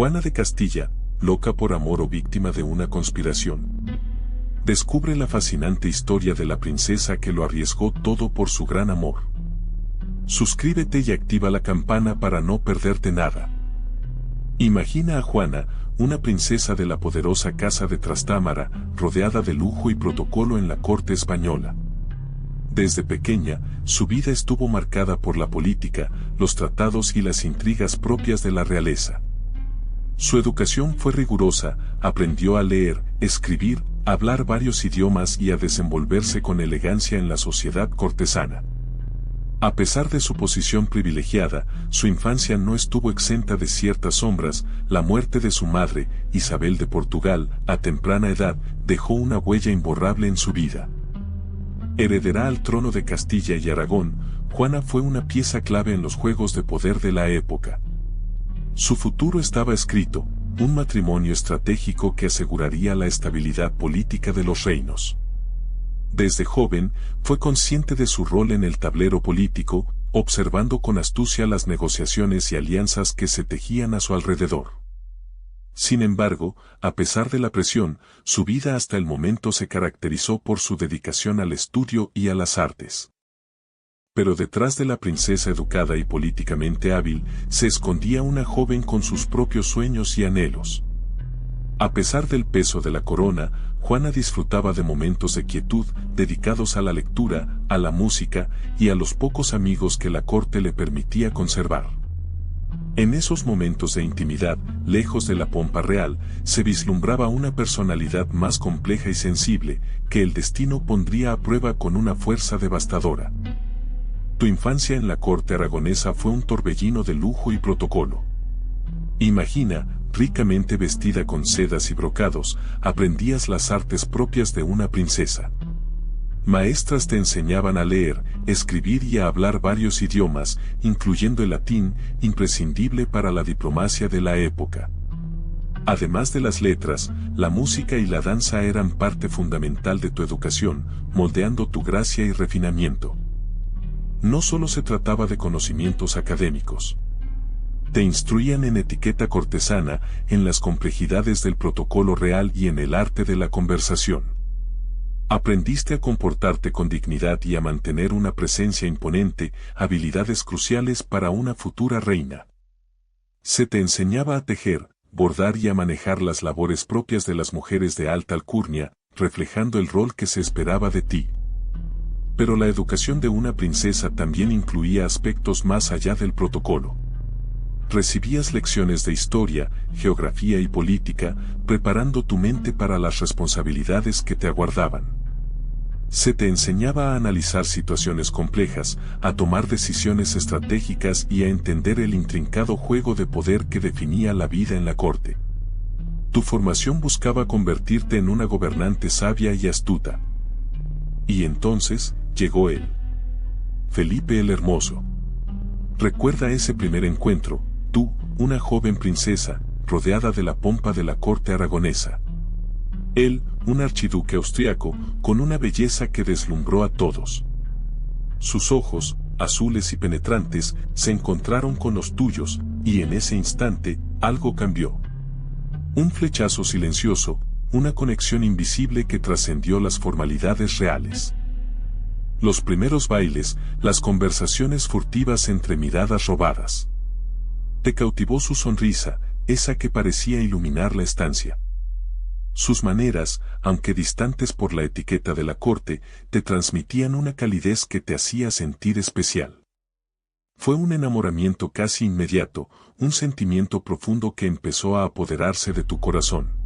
Juana de Castilla, loca por amor o víctima de una conspiración. Descubre la fascinante historia de la princesa que lo arriesgó todo por su gran amor. Suscríbete y activa la campana para no perderte nada. Imagina a Juana, una princesa de la poderosa casa de Trastámara, rodeada de lujo y protocolo en la corte española. Desde pequeña, su vida estuvo marcada por la política, los tratados y las intrigas propias de la realeza. Su educación fue rigurosa, aprendió a leer, escribir, hablar varios idiomas y a desenvolverse con elegancia en la sociedad cortesana. A pesar de su posición privilegiada, su infancia no estuvo exenta de ciertas sombras. La muerte de su madre, Isabel de Portugal, a temprana edad, dejó una huella imborrable en su vida. Heredera al trono de Castilla y Aragón, Juana fue una pieza clave en los juegos de poder de la época. Su futuro estaba escrito, un matrimonio estratégico que aseguraría la estabilidad política de los reinos. Desde joven, fue consciente de su rol en el tablero político, observando con astucia las negociaciones y alianzas que se tejían a su alrededor. Sin embargo, a pesar de la presión, su vida hasta el momento se caracterizó por su dedicación al estudio y a las artes. Pero detrás de la princesa educada y políticamente hábil, se escondía una joven con sus propios sueños y anhelos. A pesar del peso de la corona, Juana disfrutaba de momentos de quietud, dedicados a la lectura, a la música y a los pocos amigos que la corte le permitía conservar. En esos momentos de intimidad, lejos de la pompa real, se vislumbraba una personalidad más compleja y sensible, que el destino pondría a prueba con una fuerza devastadora. Tu infancia en la corte aragonesa fue un torbellino de lujo y protocolo. Imagina, ricamente vestida con sedas y brocados, aprendías las artes propias de una princesa. Maestras te enseñaban a leer, escribir y a hablar varios idiomas, incluyendo el latín, imprescindible para la diplomacia de la época. Además de las letras, la música y la danza eran parte fundamental de tu educación, moldeando tu gracia y refinamiento. No solo se trataba de conocimientos académicos. Te instruían en etiqueta cortesana, en las complejidades del protocolo real y en el arte de la conversación. Aprendiste a comportarte con dignidad y a mantener una presencia imponente, habilidades cruciales para una futura reina. Se te enseñaba a tejer, bordar y a manejar las labores propias de las mujeres de alta alcurnia, reflejando el rol que se esperaba de ti. Pero la educación de una princesa también incluía aspectos más allá del protocolo. Recibías lecciones de historia, geografía y política, preparando tu mente para las responsabilidades que te aguardaban. Se te enseñaba a analizar situaciones complejas, a tomar decisiones estratégicas y a entender el intrincado juego de poder que definía la vida en la corte. Tu formación buscaba convertirte en una gobernante sabia y astuta. Y entonces, llegó él. Felipe el Hermoso. Recuerda ese primer encuentro. Tú, una joven princesa, rodeada de la pompa de la corte aragonesa. Él, un archiduque austriaco, con una belleza que deslumbró a todos. Sus ojos, azules y penetrantes, se encontraron con los tuyos, y en ese instante, algo cambió. Un flechazo silencioso, una conexión invisible que trascendió las formalidades reales. Los primeros bailes, las conversaciones furtivas entre miradas robadas. Te cautivó su sonrisa, esa que parecía iluminar la estancia. Sus maneras, aunque distantes por la etiqueta de la corte, te transmitían una calidez que te hacía sentir especial. Fue un enamoramiento casi inmediato, un sentimiento profundo que empezó a apoderarse de tu corazón.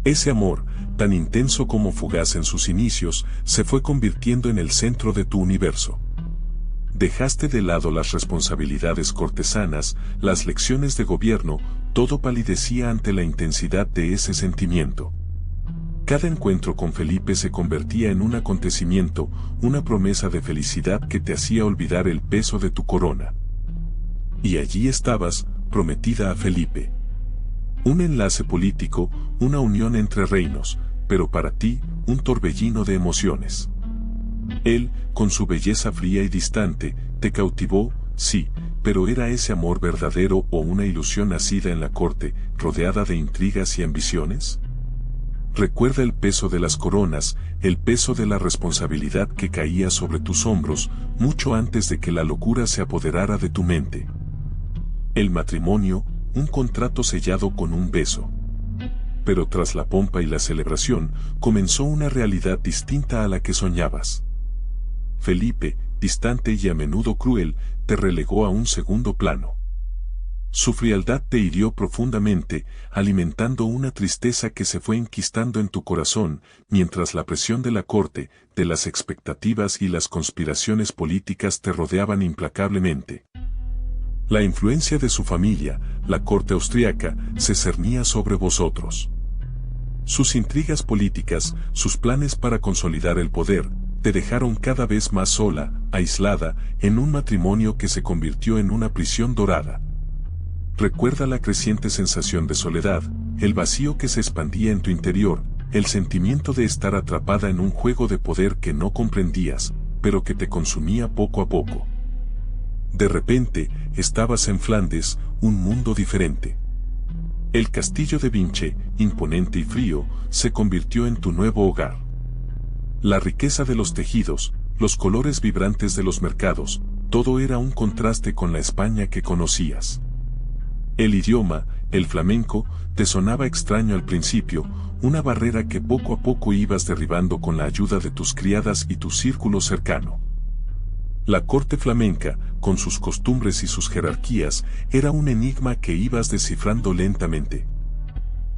Ese amor, tan intenso como fugaz en sus inicios, se fue convirtiendo en el centro de tu universo. Dejaste de lado las responsabilidades cortesanas, las lecciones de gobierno, todo palidecía ante la intensidad de ese sentimiento. Cada encuentro con Felipe se convertía en un acontecimiento, una promesa de felicidad que te hacía olvidar el peso de tu corona. Y allí estabas, prometida a Felipe. Un enlace político, una unión entre reinos, pero para ti, un torbellino de emociones. Él, con su belleza fría y distante, te cautivó, sí, pero ¿era ese amor verdadero o una ilusión nacida en la corte, rodeada de intrigas y ambiciones? Recuerda el peso de las coronas, el peso de la responsabilidad que caía sobre tus hombros, mucho antes de que la locura se apoderara de tu mente. El matrimonio, un contrato sellado con un beso. Pero tras la pompa y la celebración, comenzó una realidad distinta a la que soñabas. Felipe, distante y a menudo cruel, te relegó a un segundo plano. Su frialdad te hirió profundamente, alimentando una tristeza que se fue enquistando en tu corazón, mientras la presión de la corte, de las expectativas y las conspiraciones políticas te rodeaban implacablemente. La influencia de su familia, la corte austriaca, se cernía sobre vosotros. Sus intrigas políticas, sus planes para consolidar el poder, te dejaron cada vez más sola, aislada, en un matrimonio que se convirtió en una prisión dorada. Recuerda la creciente sensación de soledad, el vacío que se expandía en tu interior, el sentimiento de estar atrapada en un juego de poder que no comprendías, pero que te consumía poco a poco. De repente, estabas en Flandes, un mundo diferente. El castillo de Vinche, imponente y frío, se convirtió en tu nuevo hogar. La riqueza de los tejidos, los colores vibrantes de los mercados, todo era un contraste con la España que conocías. El idioma, el flamenco, te sonaba extraño al principio, una barrera que poco a poco ibas derribando con la ayuda de tus criadas y tu círculo cercano. La corte flamenca, con sus costumbres y sus jerarquías, era un enigma que ibas descifrando lentamente.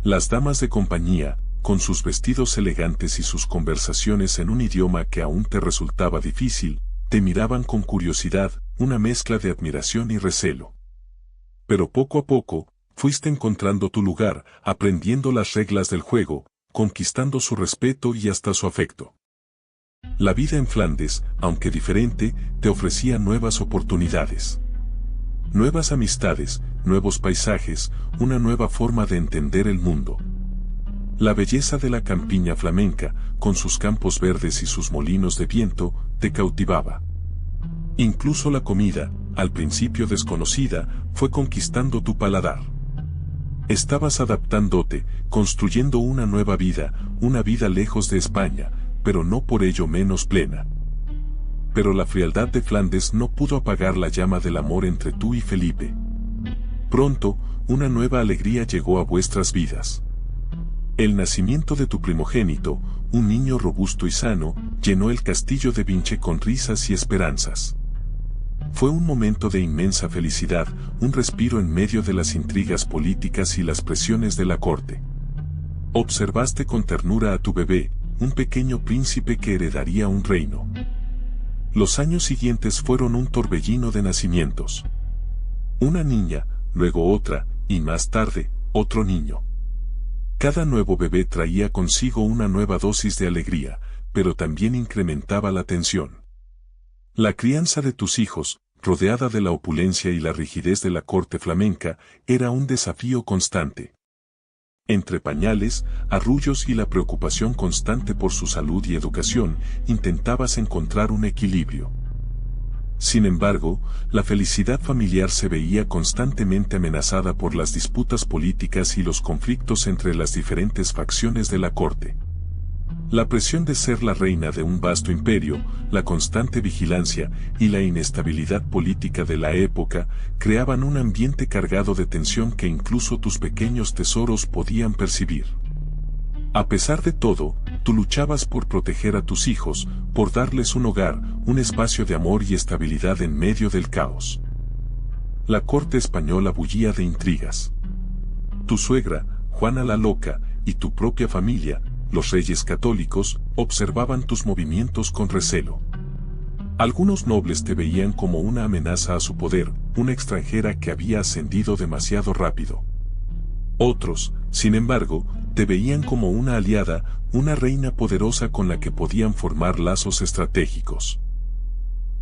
Las damas de compañía, con sus vestidos elegantes y sus conversaciones en un idioma que aún te resultaba difícil, te miraban con curiosidad, una mezcla de admiración y recelo. Pero poco a poco, fuiste encontrando tu lugar, aprendiendo las reglas del juego, conquistando su respeto y hasta su afecto. La vida en Flandes, aunque diferente, te ofrecía nuevas oportunidades. Nuevas amistades, nuevos paisajes, una nueva forma de entender el mundo. La belleza de la campiña flamenca, con sus campos verdes y sus molinos de viento, te cautivaba. Incluso la comida, al principio desconocida, fue conquistando tu paladar. Estabas adaptándote, construyendo una nueva vida, una vida lejos de España, pero no por ello menos plena. Pero la frialdad de Flandes no pudo apagar la llama del amor entre tú y Felipe. Pronto, una nueva alegría llegó a vuestras vidas. El nacimiento de tu primogénito, un niño robusto y sano, llenó el castillo de Vinche con risas y esperanzas. Fue un momento de inmensa felicidad, un respiro en medio de las intrigas políticas y las presiones de la corte. Observaste con ternura a tu bebé, un pequeño príncipe que heredaría un reino. Los años siguientes fueron un torbellino de nacimientos. Una niña, luego otra, y más tarde, otro niño. Cada nuevo bebé traía consigo una nueva dosis de alegría, pero también incrementaba la tensión. La crianza de tus hijos, rodeada de la opulencia y la rigidez de la corte flamenca, era un desafío constante. Entre pañales, arrullos y la preocupación constante por su salud y educación, intentabas encontrar un equilibrio. Sin embargo, la felicidad familiar se veía constantemente amenazada por las disputas políticas y los conflictos entre las diferentes facciones de la corte. La presión de ser la reina de un vasto imperio, la constante vigilancia y la inestabilidad política de la época creaban un ambiente cargado de tensión que incluso tus pequeños tesoros podían percibir. A pesar de todo, tú luchabas por proteger a tus hijos, por darles un hogar, un espacio de amor y estabilidad en medio del caos. La corte española bullía de intrigas. Tu suegra, Juana la Loca, y tu propia familia, los reyes católicos, observaban tus movimientos con recelo. Algunos nobles te veían como una amenaza a su poder, una extranjera que había ascendido demasiado rápido. Otros, sin embargo, te veían como una aliada, una reina poderosa con la que podían formar lazos estratégicos.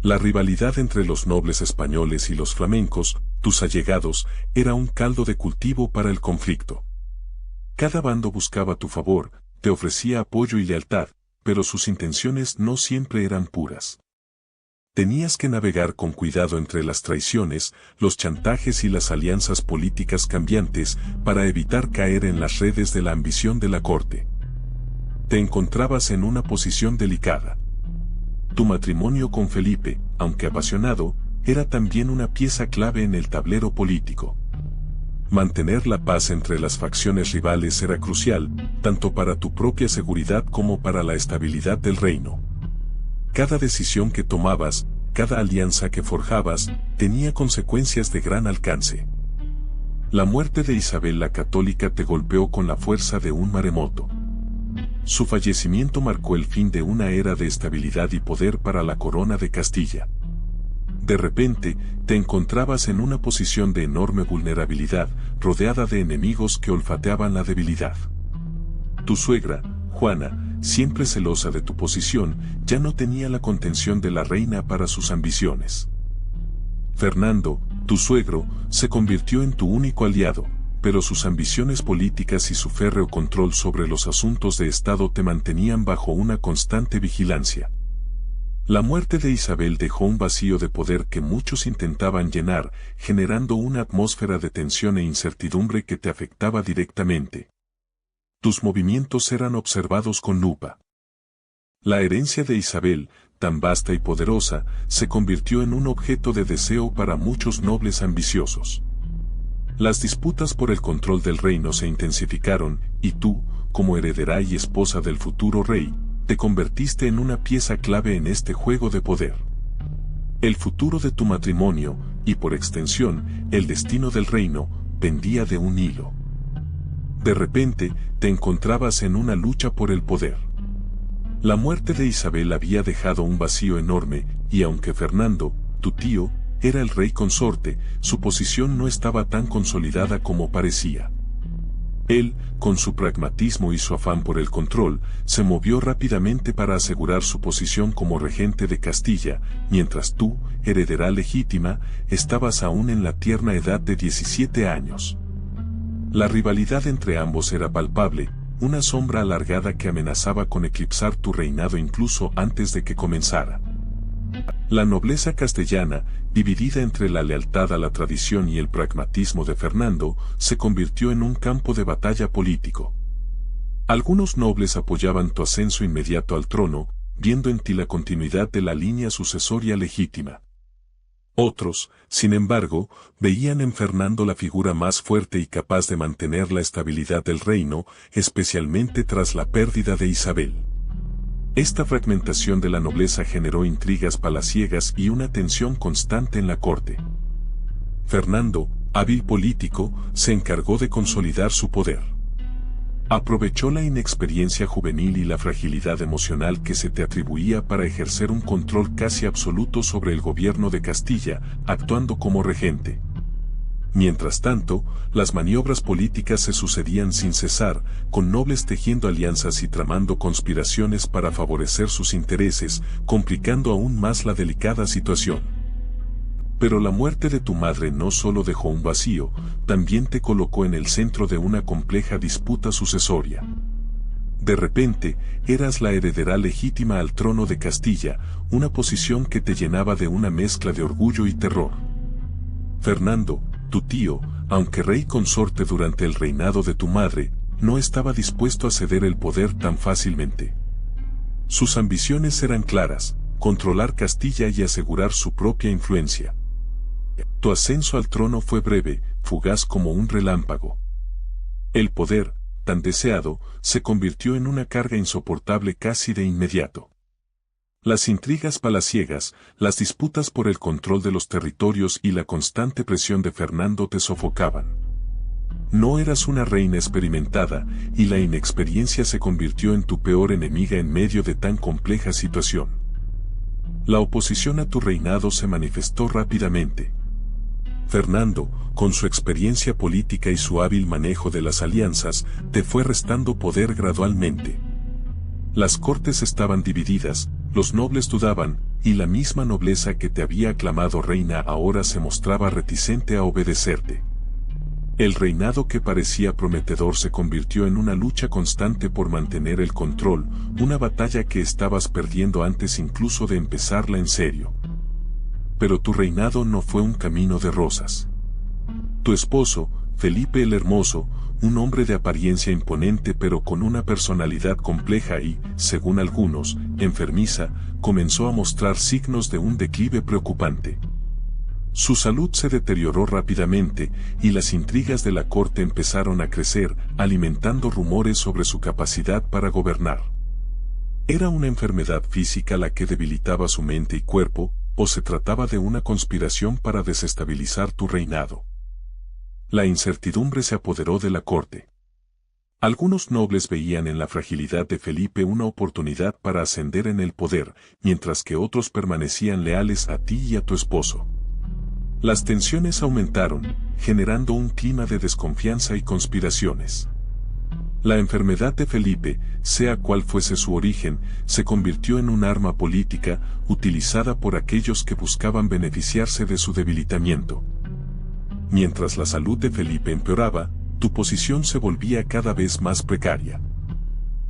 La rivalidad entre los nobles españoles y los flamencos, tus allegados, era un caldo de cultivo para el conflicto. Cada bando buscaba tu favor, te ofrecía apoyo y lealtad, pero sus intenciones no siempre eran puras. Tenías que navegar con cuidado entre las traiciones, los chantajes y las alianzas políticas cambiantes para evitar caer en las redes de la ambición de la corte. Te encontrabas en una posición delicada. Tu matrimonio con Felipe, aunque apasionado, era también una pieza clave en el tablero político. Mantener la paz entre las facciones rivales era crucial, tanto para tu propia seguridad como para la estabilidad del reino. Cada decisión que tomabas, cada alianza que forjabas, tenía consecuencias de gran alcance. La muerte de Isabel la Católica te golpeó con la fuerza de un maremoto. Su fallecimiento marcó el fin de una era de estabilidad y poder para la corona de Castilla. De repente, te encontrabas en una posición de enorme vulnerabilidad, rodeada de enemigos que olfateaban la debilidad. Tu suegra, Juana, siempre celosa de tu posición, ya no tenía la contención de la reina para sus ambiciones. Fernando, tu suegro, se convirtió en tu único aliado, pero sus ambiciones políticas y su férreo control sobre los asuntos de Estado te mantenían bajo una constante vigilancia. La muerte de Isabel dejó un vacío de poder que muchos intentaban llenar, generando una atmósfera de tensión e incertidumbre que te afectaba directamente. Tus movimientos eran observados con lupa. La herencia de Isabel, tan vasta y poderosa, se convirtió en un objeto de deseo para muchos nobles ambiciosos. Las disputas por el control del reino se intensificaron, y tú, como heredera y esposa del futuro rey, te convertiste en una pieza clave en este juego de poder. El futuro de tu matrimonio, y por extensión, el destino del reino, pendía de un hilo. De repente, te encontrabas en una lucha por el poder. La muerte de Isabel había dejado un vacío enorme, y aunque Fernando, tu tío, era el rey consorte, su posición no estaba tan consolidada como parecía. Él, con su pragmatismo y su afán por el control, se movió rápidamente para asegurar su posición como regente de Castilla, mientras tú, heredera legítima, estabas aún en la tierna edad de 17 años. La rivalidad entre ambos era palpable, una sombra alargada que amenazaba con eclipsar tu reinado incluso antes de que comenzara. La nobleza castellana, dividida entre la lealtad a la tradición y el pragmatismo de Fernando, se convirtió en un campo de batalla político. Algunos nobles apoyaban tu ascenso inmediato al trono, viendo en ti la continuidad de la línea sucesoria legítima. Otros, sin embargo, veían en Fernando la figura más fuerte y capaz de mantener la estabilidad del reino, especialmente tras la pérdida de Isabel. Esta fragmentación de la nobleza generó intrigas palaciegas y una tensión constante en la corte. Fernando, hábil político, se encargó de consolidar su poder. Aprovechó la inexperiencia juvenil y la fragilidad emocional que se te atribuía para ejercer un control casi absoluto sobre el gobierno de Castilla, actuando como regente. Mientras tanto, las maniobras políticas se sucedían sin cesar, con nobles tejiendo alianzas y tramando conspiraciones para favorecer sus intereses, complicando aún más la delicada situación. Pero la muerte de tu madre no solo dejó un vacío, también te colocó en el centro de una compleja disputa sucesoria. De repente, eras la heredera legítima al trono de Castilla, una posición que te llenaba de una mezcla de orgullo y terror. Fernando, tu tío, aunque rey consorte durante el reinado de tu madre, no estaba dispuesto a ceder el poder tan fácilmente. Sus ambiciones eran claras: controlar Castilla y asegurar su propia influencia. Tu ascenso al trono fue breve, fugaz como un relámpago. El poder, tan deseado, se convirtió en una carga insoportable casi de inmediato. Las intrigas palaciegas, las disputas por el control de los territorios y la constante presión de Fernando te sofocaban. No eras una reina experimentada, y la inexperiencia se convirtió en tu peor enemiga en medio de tan compleja situación. La oposición a tu reinado se manifestó rápidamente. Fernando, con su experiencia política y su hábil manejo de las alianzas, te fue restando poder gradualmente. Las cortes estaban divididas, los nobles dudaban, y la misma nobleza que te había aclamado reina ahora se mostraba reticente a obedecerte. El reinado que parecía prometedor se convirtió en una lucha constante por mantener el control, una batalla que estabas perdiendo antes incluso de empezarla en serio. Pero tu reinado no fue un camino de rosas. Tu esposo, Felipe el Hermoso, un hombre de apariencia imponente pero con una personalidad compleja y, según algunos, enfermiza, comenzó a mostrar signos de un declive preocupante. Su salud se deterioró rápidamente y las intrigas de la corte empezaron a crecer, alimentando rumores sobre su capacidad para gobernar. ¿Era una enfermedad física la que debilitaba su mente y cuerpo, o se trataba de una conspiración para desestabilizar tu reinado? La incertidumbre se apoderó de la corte. Algunos nobles veían en la fragilidad de Felipe una oportunidad para ascender en el poder, mientras que otros permanecían leales a ti y a tu esposo. Las tensiones aumentaron, generando un clima de desconfianza y conspiraciones. La enfermedad de Felipe, sea cual fuese su origen, se convirtió en un arma política, utilizada por aquellos que buscaban beneficiarse de su debilitamiento. Mientras la salud de Felipe empeoraba, tu posición se volvía cada vez más precaria.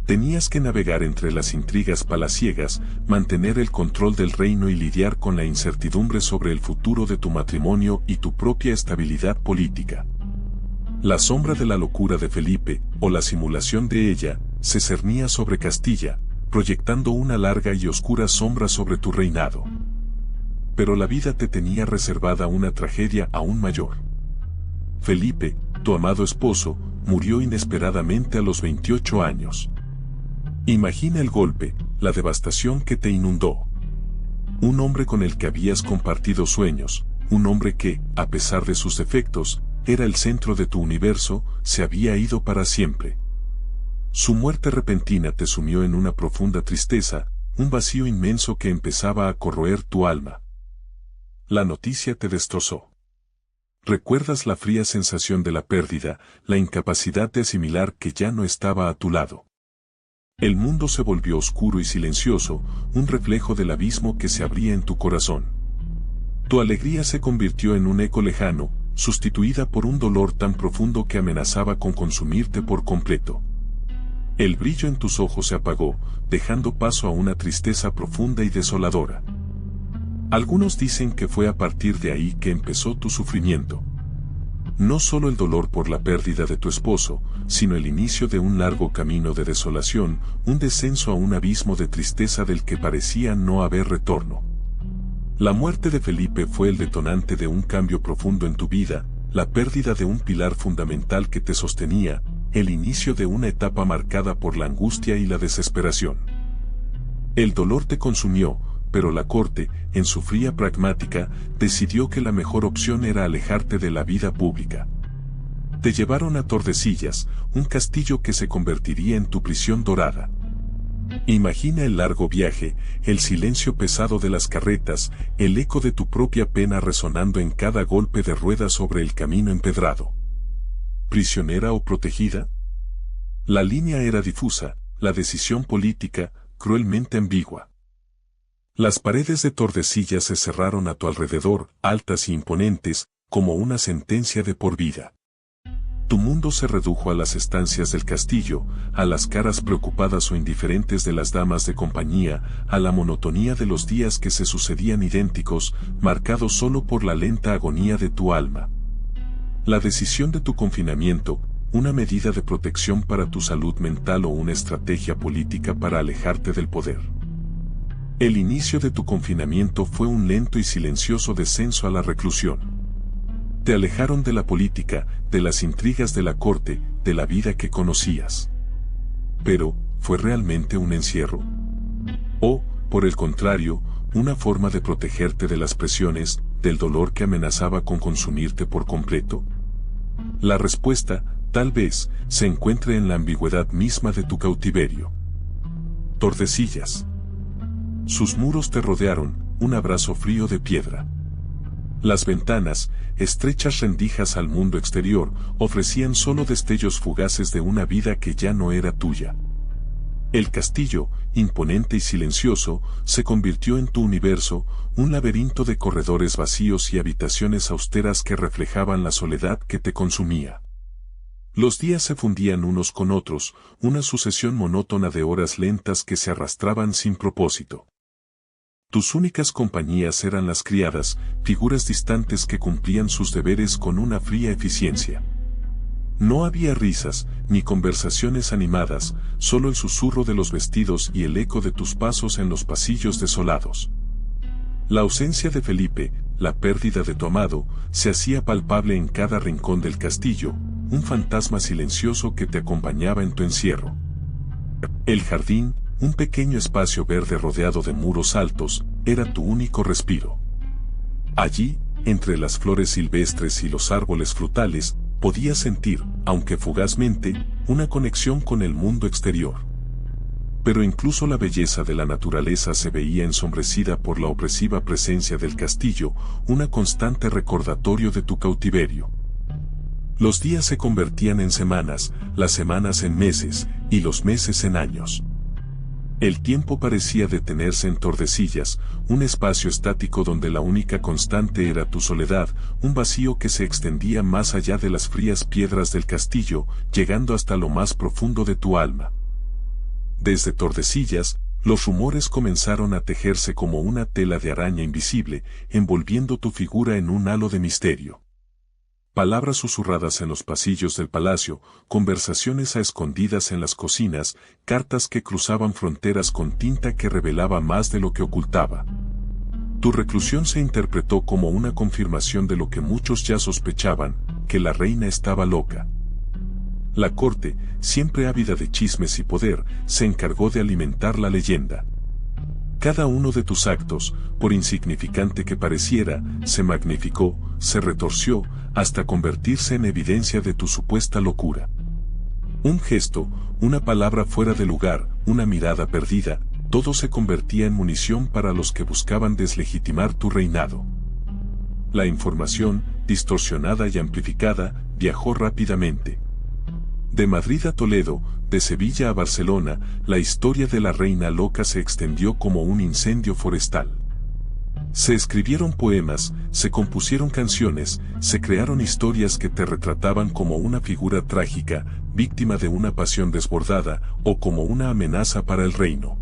Tenías que navegar entre las intrigas palaciegas, mantener el control del reino y lidiar con la incertidumbre sobre el futuro de tu matrimonio y tu propia estabilidad política. La sombra de la locura de Felipe, o la simulación de ella, se cernía sobre Castilla, proyectando una larga y oscura sombra sobre tu reinado. Pero la vida te tenía reservada una tragedia aún mayor. Felipe, tu amado esposo, murió inesperadamente a los 28 años. Imagina el golpe, la devastación que te inundó. Un hombre con el que habías compartido sueños, un hombre que, a pesar de sus defectos, era el centro de tu universo, se había ido para siempre. Su muerte repentina te sumió en una profunda tristeza, un vacío inmenso que empezaba a corroer tu alma. La noticia te destrozó. Recuerdas la fría sensación de la pérdida, la incapacidad de asimilar que ya no estaba a tu lado. El mundo se volvió oscuro y silencioso, un reflejo del abismo que se abría en tu corazón. Tu alegría se convirtió en un eco lejano, sustituida por un dolor tan profundo que amenazaba con consumirte por completo. El brillo en tus ojos se apagó, dejando paso a una tristeza profunda y desoladora. Algunos dicen que fue a partir de ahí que empezó tu sufrimiento. No solo el dolor por la pérdida de tu esposo, sino el inicio de un largo camino de desolación, un descenso a un abismo de tristeza del que parecía no haber retorno. La muerte de Felipe fue el detonante de un cambio profundo en tu vida, la pérdida de un pilar fundamental que te sostenía, el inicio de una etapa marcada por la angustia y la desesperación. El dolor te consumió, pero la corte, en su fría pragmática, decidió que la mejor opción era alejarte de la vida pública. Te llevaron a Tordesillas, un castillo que se convertiría en tu prisión dorada. Imagina el largo viaje, el silencio pesado de las carretas, el eco de tu propia pena resonando en cada golpe de rueda sobre el camino empedrado. ¿Prisionera o protegida? La línea era difusa, la decisión política, cruelmente ambigua. Las paredes de Tordesillas se cerraron a tu alrededor, altas y imponentes, como una sentencia de por vida. Tu mundo se redujo a las estancias del castillo, a las caras preocupadas o indiferentes de las damas de compañía, a la monotonía de los días que se sucedían idénticos, marcados solo por la lenta agonía de tu alma. La decisión de tu confinamiento, una medida de protección para tu salud mental o una estrategia política para alejarte del poder. El inicio de tu confinamiento fue un lento y silencioso descenso a la reclusión. Te alejaron de la política, de las intrigas de la corte, de la vida que conocías. Pero, ¿fue realmente un encierro? ¿O, por el contrario, una forma de protegerte de las presiones, del dolor que amenazaba con consumirte por completo? La respuesta, tal vez, se encuentre en la ambigüedad misma de tu cautiverio. Tordesillas. Sus muros te rodearon, un abrazo frío de piedra. Las ventanas, estrechas rendijas al mundo exterior, ofrecían solo destellos fugaces de una vida que ya no era tuya. El castillo, imponente y silencioso, se convirtió en tu universo, un laberinto de corredores vacíos y habitaciones austeras que reflejaban la soledad que te consumía. Los días se fundían unos con otros, una sucesión monótona de horas lentas que se arrastraban sin propósito. Tus únicas compañías eran las criadas, figuras distantes que cumplían sus deberes con una fría eficiencia. No había risas, ni conversaciones animadas, solo el susurro de los vestidos y el eco de tus pasos en los pasillos desolados. La ausencia de Felipe, la pérdida de tu amado, se hacía palpable en cada rincón del castillo, un fantasma silencioso que te acompañaba en tu encierro. El jardín, un pequeño espacio verde rodeado de muros altos, era tu único respiro. Allí, entre las flores silvestres y los árboles frutales, podías sentir, aunque fugazmente, una conexión con el mundo exterior. Pero incluso la belleza de la naturaleza se veía ensombrecida por la opresiva presencia del castillo, una constante recordatorio de tu cautiverio. Los días se convertían en semanas, las semanas en meses, y los meses en años. El tiempo parecía detenerse en Tordesillas, un espacio estático donde la única constante era tu soledad, un vacío que se extendía más allá de las frías piedras del castillo, llegando hasta lo más profundo de tu alma. Desde Tordesillas, los rumores comenzaron a tejerse como una tela de araña invisible, envolviendo tu figura en un halo de misterio. Palabras susurradas en los pasillos del palacio, conversaciones a escondidas en las cocinas, cartas que cruzaban fronteras con tinta que revelaba más de lo que ocultaba. Tu reclusión se interpretó como una confirmación de lo que muchos ya sospechaban, que la reina estaba loca. La corte, siempre ávida de chismes y poder, se encargó de alimentar la leyenda. Cada uno de tus actos, por insignificante que pareciera, se magnificó, se retorció, hasta convertirse en evidencia de tu supuesta locura. Un gesto, una palabra fuera de lugar, una mirada perdida, todo se convertía en munición para los que buscaban deslegitimar tu reinado. La información, distorsionada y amplificada, viajó rápidamente. De Madrid a Toledo, de Sevilla a Barcelona, la historia de la reina loca se extendió como un incendio forestal. Se escribieron poemas, se compusieron canciones, se crearon historias que te retrataban como una figura trágica, víctima de una pasión desbordada, o como una amenaza para el reino.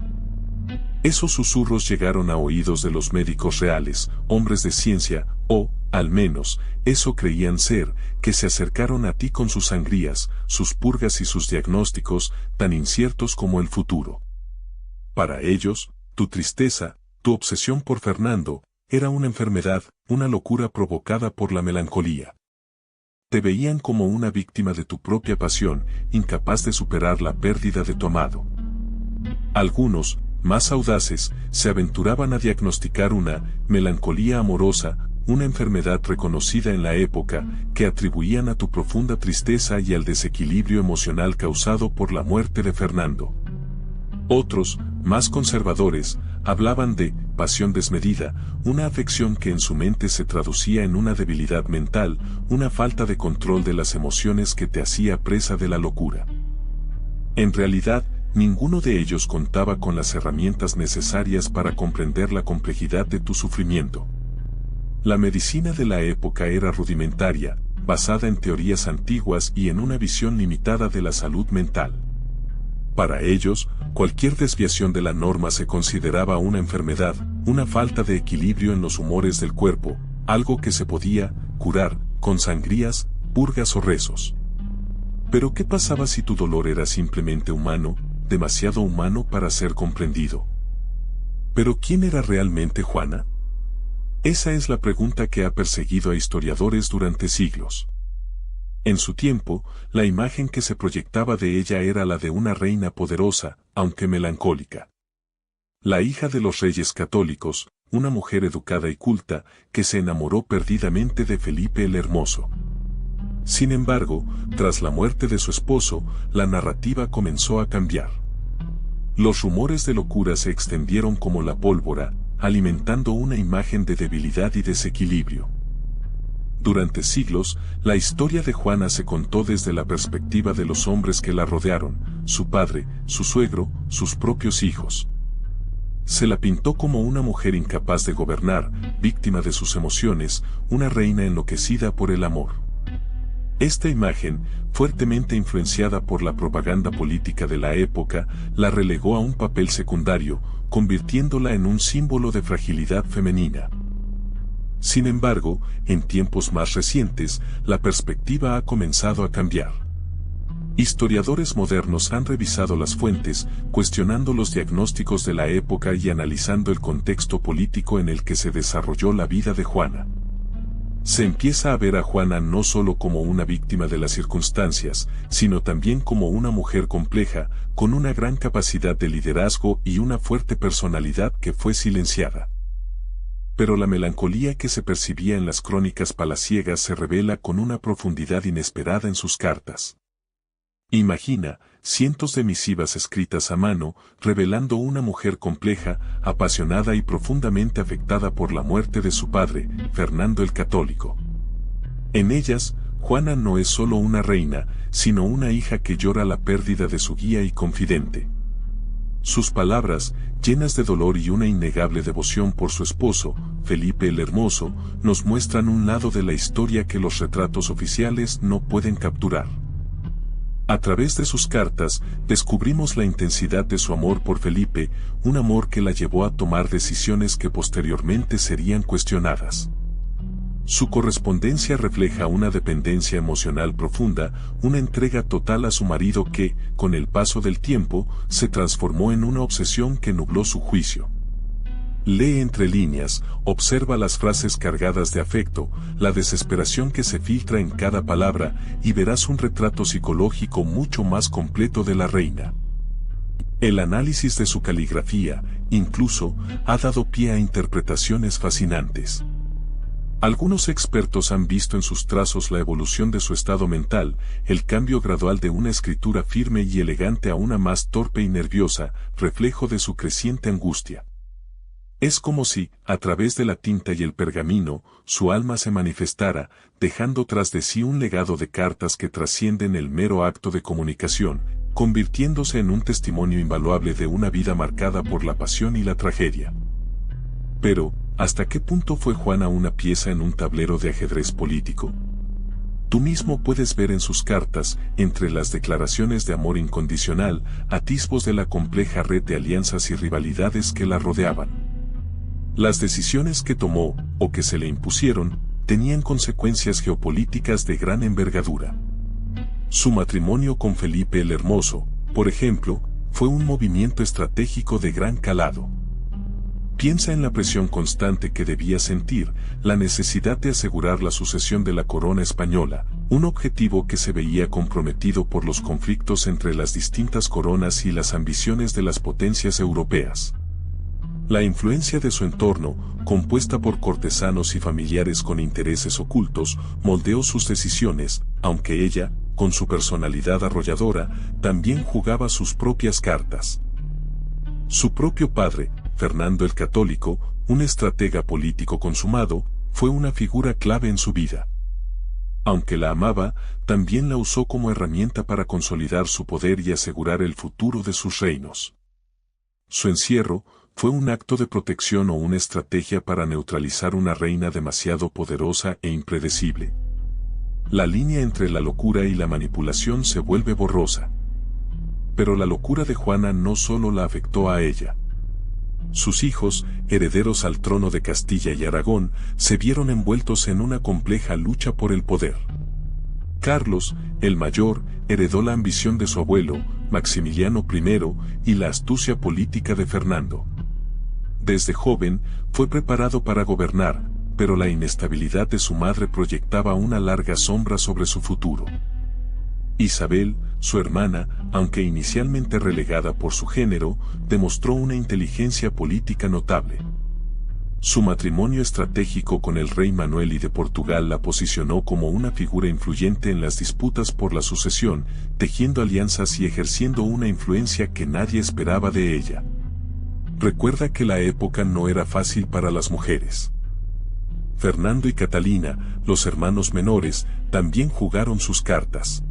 Esos susurros llegaron a oídos de los médicos reales, hombres de ciencia, o, al menos, eso creían ser, que se acercaron a ti con sus sangrías, sus purgas y sus diagnósticos, tan inciertos como el futuro. Para ellos, tu tristeza, tu obsesión por Fernando, era una enfermedad, una locura provocada por la melancolía. Te veían como una víctima de tu propia pasión, incapaz de superar la pérdida de tu amado. Algunos, más audaces, se aventuraban a diagnosticar una melancolía amorosa, una enfermedad reconocida en la época, que atribuían a tu profunda tristeza y al desequilibrio emocional causado por la muerte de Fernando. Otros, más conservadores, hablaban de pasión desmedida, una afección que en su mente se traducía en una debilidad mental, una falta de control de las emociones que te hacía presa de la locura. En realidad, ninguno de ellos contaba con las herramientas necesarias para comprender la complejidad de tu sufrimiento. La medicina de la época era rudimentaria, basada en teorías antiguas y en una visión limitada de la salud mental. Para ellos, cualquier desviación de la norma se consideraba una enfermedad, una falta de equilibrio en los humores del cuerpo, algo que se podía curar con sangrías, purgas o rezos. Pero ¿qué pasaba si tu dolor era simplemente humano, demasiado humano para ser comprendido? ¿Pero quién era realmente Juana? Esa es la pregunta que ha perseguido a historiadores durante siglos. En su tiempo, la imagen que se proyectaba de ella era la de una reina poderosa, aunque melancólica. La hija de los reyes católicos, una mujer educada y culta, que se enamoró perdidamente de Felipe el Hermoso. Sin embargo, tras la muerte de su esposo, la narrativa comenzó a cambiar. Los rumores de locura se extendieron como la pólvora, alimentando una imagen de debilidad y desequilibrio. Durante siglos, la historia de Juana se contó desde la perspectiva de los hombres que la rodearon, su padre, su suegro, sus propios hijos. Se la pintó como una mujer incapaz de gobernar, víctima de sus emociones, una reina enloquecida por el amor. Esta imagen, fuertemente influenciada por la propaganda política de la época, la relegó a un papel secundario, convirtiéndola en un símbolo de fragilidad femenina. Sin embargo, en tiempos más recientes, la perspectiva ha comenzado a cambiar. Historiadores modernos han revisado las fuentes, cuestionando los diagnósticos de la época y analizando el contexto político en el que se desarrolló la vida de Juana. Se empieza a ver a Juana no solo como una víctima de las circunstancias, sino también como una mujer compleja, con una gran capacidad de liderazgo y una fuerte personalidad que fue silenciada. Pero la melancolía que se percibía en las crónicas palaciegas se revela con una profundidad inesperada en sus cartas. Imagina, cientos de misivas escritas a mano, revelando una mujer compleja, apasionada y profundamente afectada por la muerte de su padre, Fernando el Católico. En ellas, Juana no es solo una reina, sino una hija que llora la pérdida de su guía y confidente. Sus palabras, llenas de dolor y una innegable devoción por su esposo, Felipe el Hermoso, nos muestran un lado de la historia que los retratos oficiales no pueden capturar. A través de sus cartas, descubrimos la intensidad de su amor por Felipe, un amor que la llevó a tomar decisiones que posteriormente serían cuestionadas. Su correspondencia refleja una dependencia emocional profunda, una entrega total a su marido que, con el paso del tiempo, se transformó en una obsesión que nubló su juicio. Lee entre líneas, observa las frases cargadas de afecto, la desesperación que se filtra en cada palabra, y verás un retrato psicológico mucho más completo de la reina. El análisis de su caligrafía, incluso, ha dado pie a interpretaciones fascinantes. Algunos expertos han visto en sus trazos la evolución de su estado mental, el cambio gradual de una escritura firme y elegante a una más torpe y nerviosa, reflejo de su creciente angustia. Es como si, a través de la tinta y el pergamino, su alma se manifestara, dejando tras de sí un legado de cartas que trascienden el mero acto de comunicación, convirtiéndose en un testimonio invaluable de una vida marcada por la pasión y la tragedia. Pero, ¿hasta qué punto fue Juana una pieza en un tablero de ajedrez político? Tú mismo puedes ver en sus cartas, entre las declaraciones de amor incondicional, atisbos de la compleja red de alianzas y rivalidades que la rodeaban. Las decisiones que tomó, o que se le impusieron, tenían consecuencias geopolíticas de gran envergadura. Su matrimonio con Felipe el Hermoso, por ejemplo, fue un movimiento estratégico de gran calado. Piensa en la presión constante que debía sentir, la necesidad de asegurar la sucesión de la corona española, un objetivo que se veía comprometido por los conflictos entre las distintas coronas y las ambiciones de las potencias europeas. La influencia de su entorno, compuesta por cortesanos y familiares con intereses ocultos, moldeó sus decisiones, aunque ella, con su personalidad arrolladora, también jugaba sus propias cartas. Su propio padre, Fernando el Católico, un estratega político consumado, fue una figura clave en su vida. Aunque la amaba, también la usó como herramienta para consolidar su poder y asegurar el futuro de sus reinos. Su encierro fue un acto de protección o una estrategia para neutralizar una reina demasiado poderosa e impredecible. La línea entre la locura y la manipulación se vuelve borrosa. Pero la locura de Juana no solo la afectó a ella. Sus hijos, herederos al trono de Castilla y Aragón, se vieron envueltos en una compleja lucha por el poder. Carlos, el mayor, heredó la ambición de su abuelo, Maximiliano I, y la astucia política de Fernando. Desde joven, fue preparado para gobernar, pero la inestabilidad de su madre proyectaba una larga sombra sobre su futuro. Isabel, su hermana, aunque inicialmente relegada por su género, demostró una inteligencia política notable. Su matrimonio estratégico con el rey Manuel I de Portugal la posicionó como una figura influyente en las disputas por la sucesión, tejiendo alianzas y ejerciendo una influencia que nadie esperaba de ella. Recuerda que la época no era fácil para las mujeres. Fernando y Catalina, los hermanos menores, también jugaron sus cartas.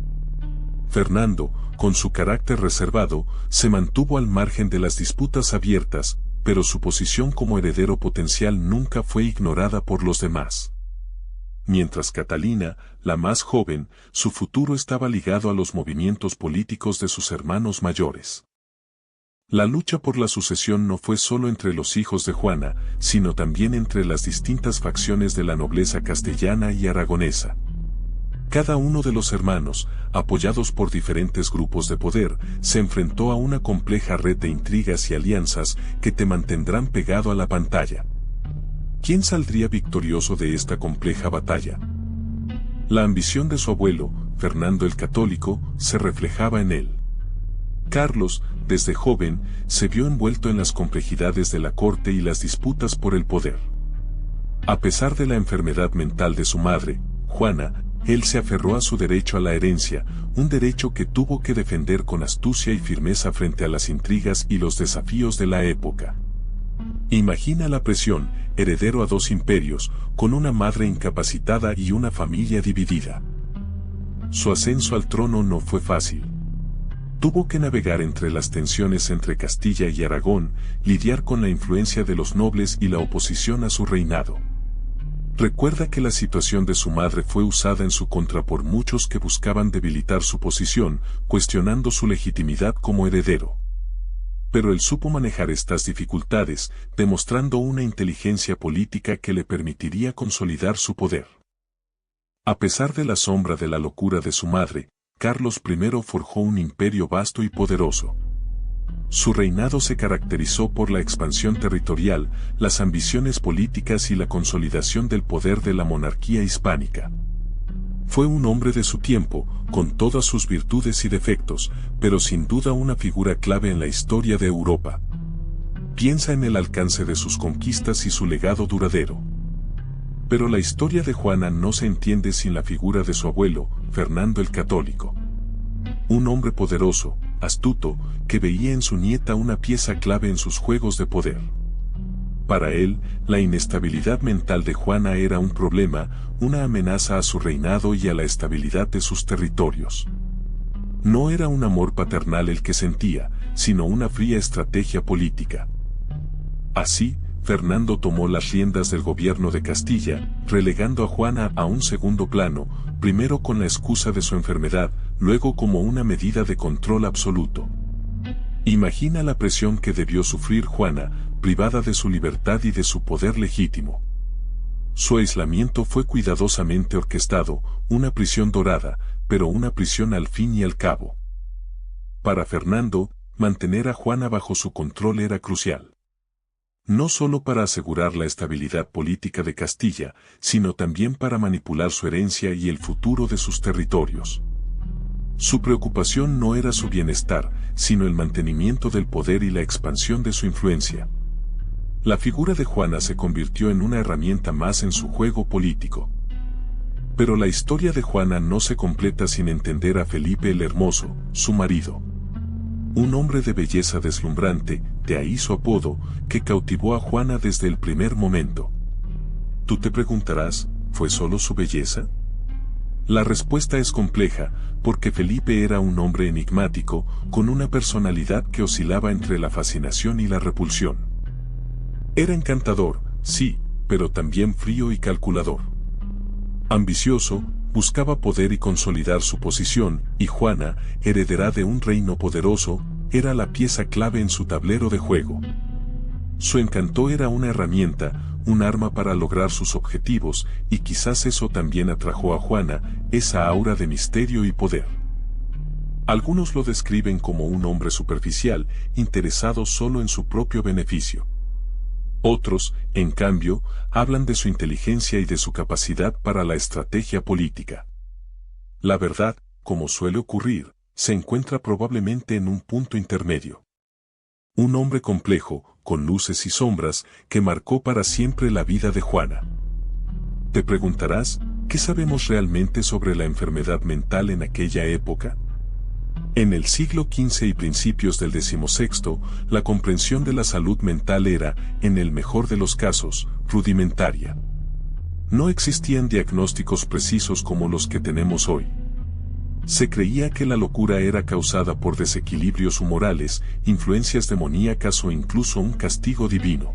Fernando, con su carácter reservado, se mantuvo al margen de las disputas abiertas, pero su posición como heredero potencial nunca fue ignorada por los demás. mientras Catalina, la más joven, su futuro estaba ligado a los movimientos políticos de sus hermanos mayores. La lucha por la sucesión no fue solo entre los hijos de Juana, sino también entre las distintas facciones de la nobleza castellana y aragonesa. Cada uno de los hermanos, apoyados por diferentes grupos de poder, se enfrentó a una compleja red de intrigas y alianzas que te mantendrán pegado a la pantalla. ¿Quién saldría victorioso de esta compleja batalla? La ambición de su abuelo, Fernando el Católico, se reflejaba en él. Carlos, desde joven, se vio envuelto en las complejidades de la corte y las disputas por el poder. A pesar de la enfermedad mental de su madre, Juana, él se aferró a su derecho a la herencia, un derecho que tuvo que defender con astucia y firmeza frente a las intrigas y los desafíos de la época. Imagina la presión, heredero a 2 imperios, con una madre incapacitada y una familia dividida. Su ascenso al trono no fue fácil. Tuvo que navegar entre las tensiones entre Castilla y Aragón, lidiar con la influencia de los nobles y la oposición a su reinado. Recuerda que la situación de su madre fue usada en su contra por muchos que buscaban debilitar su posición, cuestionando su legitimidad como heredero. Pero él supo manejar estas dificultades, demostrando una inteligencia política que le permitiría consolidar su poder. A pesar de la sombra de la locura de su madre, Carlos I forjó un imperio vasto y poderoso. Su reinado se caracterizó por la expansión territorial, las ambiciones políticas y la consolidación del poder de la monarquía hispánica. Fue un hombre de su tiempo, con todas sus virtudes y defectos, pero sin duda una figura clave en la historia de Europa. Piensa en el alcance de sus conquistas y su legado duradero. Pero la historia de Juana no se entiende sin la figura de su abuelo, Fernando el Católico. Un hombre poderoso, astuto, que veía en su nieta una pieza clave en sus juegos de poder. Para él, la inestabilidad mental de Juana era un problema, una amenaza a su reinado y a la estabilidad de sus territorios. No era un amor paternal el que sentía, sino una fría estrategia política. Así, Fernando tomó las riendas del gobierno de Castilla, relegando a Juana a un segundo plano, primero con la excusa de su enfermedad, luego como una medida de control absoluto. Imagina la presión que debió sufrir Juana, privada de su libertad y de su poder legítimo. Su aislamiento fue cuidadosamente orquestado, una prisión dorada, pero una prisión al fin y al cabo. Para Fernando, mantener a Juana bajo su control era crucial. No solo para asegurar la estabilidad política de Castilla, sino también para manipular su herencia y el futuro de sus territorios. Su preocupación no era su bienestar, sino el mantenimiento del poder y la expansión de su influencia. La figura de Juana se convirtió en una herramienta más en su juego político. Pero la historia de Juana no se completa sin entender a Felipe el Hermoso, su marido. Un hombre de belleza deslumbrante, de ahí su apodo, que cautivó a Juana desde el primer momento. Tú te preguntarás, ¿fue solo su belleza? La respuesta es compleja, porque Felipe era un hombre enigmático, con una personalidad que oscilaba entre la fascinación y la repulsión. Era encantador, sí, pero también frío y calculador. Ambicioso, buscaba poder y consolidar su posición, y Juana, heredera de un reino poderoso, era la pieza clave en su tablero de juego. Su encanto era una herramienta, un arma para lograr sus objetivos, y quizás eso también atrajo a Juana, esa aura de misterio y poder. Algunos lo describen como un hombre superficial, interesado solo en su propio beneficio. Otros, en cambio, hablan de su inteligencia y de su capacidad para la estrategia política. La verdad, como suele ocurrir, se encuentra probablemente en un punto intermedio. Un hombre complejo, con luces y sombras, que marcó para siempre la vida de Juana. Te preguntarás, ¿qué sabemos realmente sobre la enfermedad mental en aquella época? En el siglo XV y principios del XVI, la comprensión de la salud mental era, en el mejor de los casos, rudimentaria. No existían diagnósticos precisos como los que tenemos hoy. Se creía que la locura era causada por desequilibrios humorales, influencias demoníacas o incluso un castigo divino.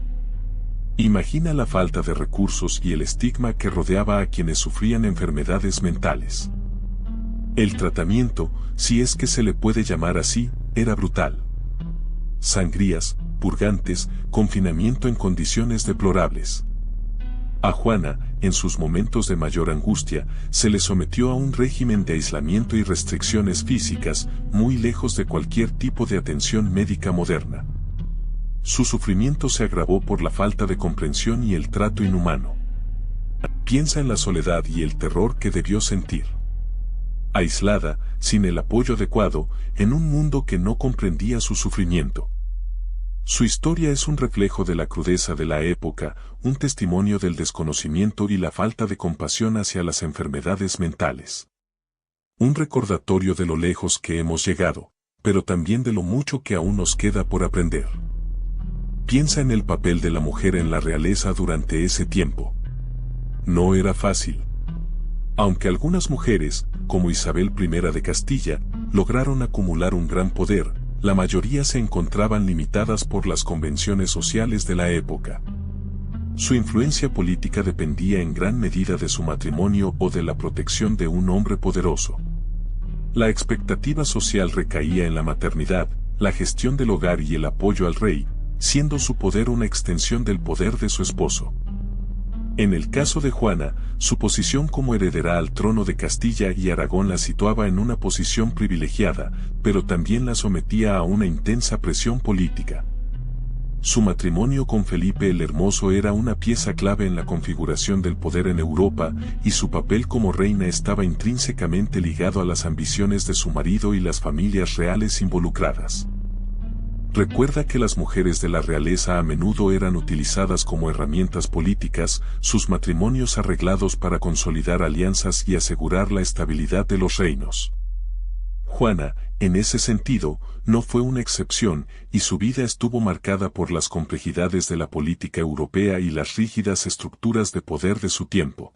Imagina la falta de recursos y el estigma que rodeaba a quienes sufrían enfermedades mentales. El tratamiento, si es que se le puede llamar así, era brutal. Sangrías, purgantes, confinamiento en condiciones deplorables. A Juana, en sus momentos de mayor angustia, se le sometió a un régimen de aislamiento y restricciones físicas, muy lejos de cualquier tipo de atención médica moderna. Su sufrimiento se agravó por la falta de comprensión y el trato inhumano. Piensa en la soledad y el terror que debió sentir. Aislada, sin el apoyo adecuado, en un mundo que no comprendía su sufrimiento. Su historia es un reflejo de la crudeza de la época, un testimonio del desconocimiento y la falta de compasión hacia las enfermedades mentales. Un recordatorio de lo lejos que hemos llegado, pero también de lo mucho que aún nos queda por aprender. Piensa en el papel de la mujer en la realeza durante ese tiempo. No era fácil. Aunque algunas mujeres, como Isabel I de Castilla, lograron acumular un gran poder, la mayoría se encontraban limitadas por las convenciones sociales de la época. Su influencia política dependía en gran medida de su matrimonio o de la protección de un hombre poderoso. La expectativa social recaía en la maternidad, la gestión del hogar y el apoyo al rey, siendo su poder una extensión del poder de su esposo. En el caso de Juana, su posición como heredera al trono de Castilla y Aragón la situaba en una posición privilegiada, pero también la sometía a una intensa presión política. Su matrimonio con Felipe el Hermoso era una pieza clave en la configuración del poder en Europa, y su papel como reina estaba intrínsecamente ligado a las ambiciones de su marido y las familias reales involucradas. Recuerda que las mujeres de la realeza a menudo eran utilizadas como herramientas políticas, sus matrimonios arreglados para consolidar alianzas y asegurar la estabilidad de los reinos. Juana, en ese sentido, no fue una excepción, y su vida estuvo marcada por las complejidades de la política europea y las rígidas estructuras de poder de su tiempo.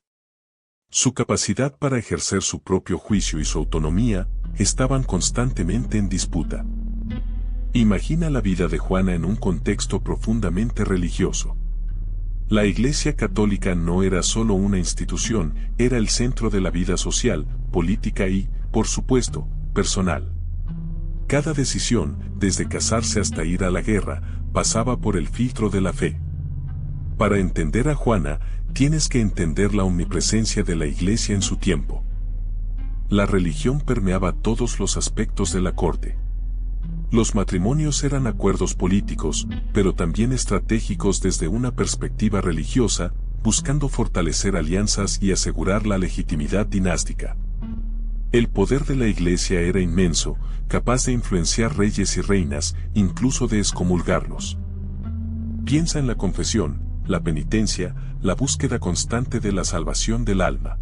Su capacidad para ejercer su propio juicio y su autonomía estaban constantemente en disputa. Imagina la vida de Juana en un contexto profundamente religioso. La Iglesia Católica no era solo una institución, era el centro de la vida social, política y, por supuesto, personal. Cada decisión, desde casarse hasta ir a la guerra, pasaba por el filtro de la fe. Para entender a Juana, tienes que entender la omnipresencia de la Iglesia en su tiempo. La religión permeaba todos los aspectos de la corte. Los matrimonios eran acuerdos políticos, pero también estratégicos desde una perspectiva religiosa, buscando fortalecer alianzas y asegurar la legitimidad dinástica. El poder de la Iglesia era inmenso, capaz de influenciar reyes y reinas, incluso de excomulgarlos. Piensa en la confesión, la penitencia, la búsqueda constante de la salvación del alma.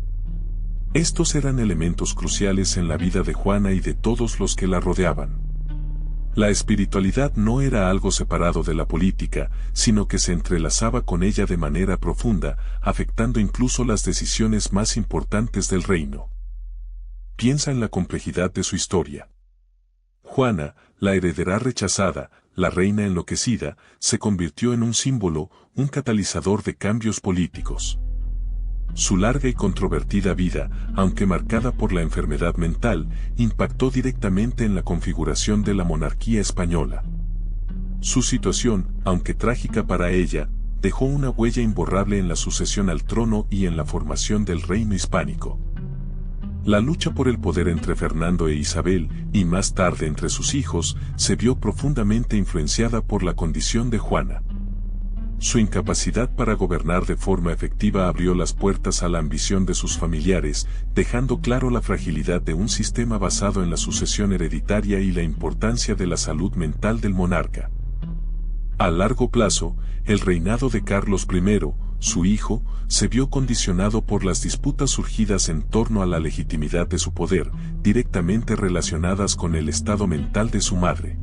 Estos eran elementos cruciales en la vida de Juana y de todos los que la rodeaban. La espiritualidad no era algo separado de la política, sino que se entrelazaba con ella de manera profunda, afectando incluso las decisiones más importantes del reino. Piensa en la complejidad de su historia. Juana, la heredera rechazada, la reina enloquecida, se convirtió en un símbolo, un catalizador de cambios políticos. Su larga y controvertida vida, aunque marcada por la enfermedad mental, impactó directamente en la configuración de la monarquía española. Su situación, aunque trágica para ella, dejó una huella imborrable en la sucesión al trono y en la formación del reino hispánico. La lucha por el poder entre Fernando e Isabel, y más tarde entre sus hijos, se vio profundamente influenciada por la condición de Juana. Su incapacidad para gobernar de forma efectiva abrió las puertas a la ambición de sus familiares, dejando claro la fragilidad de un sistema basado en la sucesión hereditaria y la importancia de la salud mental del monarca. A largo plazo, el reinado de Carlos I, su hijo, se vio condicionado por las disputas surgidas en torno a la legitimidad de su poder, directamente relacionadas con el estado mental de su madre.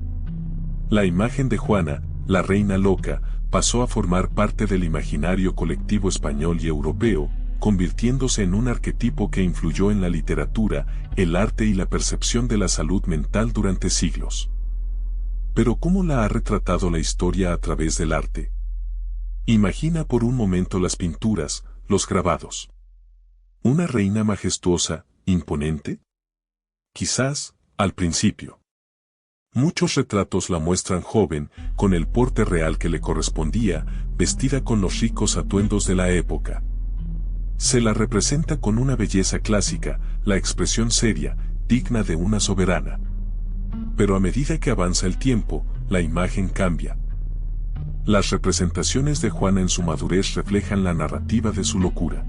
La imagen de Juana, la reina loca, pasó a formar parte del imaginario colectivo español y europeo, convirtiéndose en un arquetipo que influyó en la literatura, el arte y la percepción de la salud mental durante siglos. Pero ¿cómo la ha retratado la historia a través del arte? Imagina por un momento las pinturas, los grabados. ¿Una reina majestuosa, imponente? Quizás, al principio. Muchos retratos la muestran joven, con el porte real que le correspondía, vestida con los ricos atuendos de la época. Se la representa con una belleza clásica, la expresión seria, digna de una soberana. Pero a medida que avanza el tiempo, la imagen cambia. Las representaciones de Juana en su madurez reflejan la narrativa de su locura.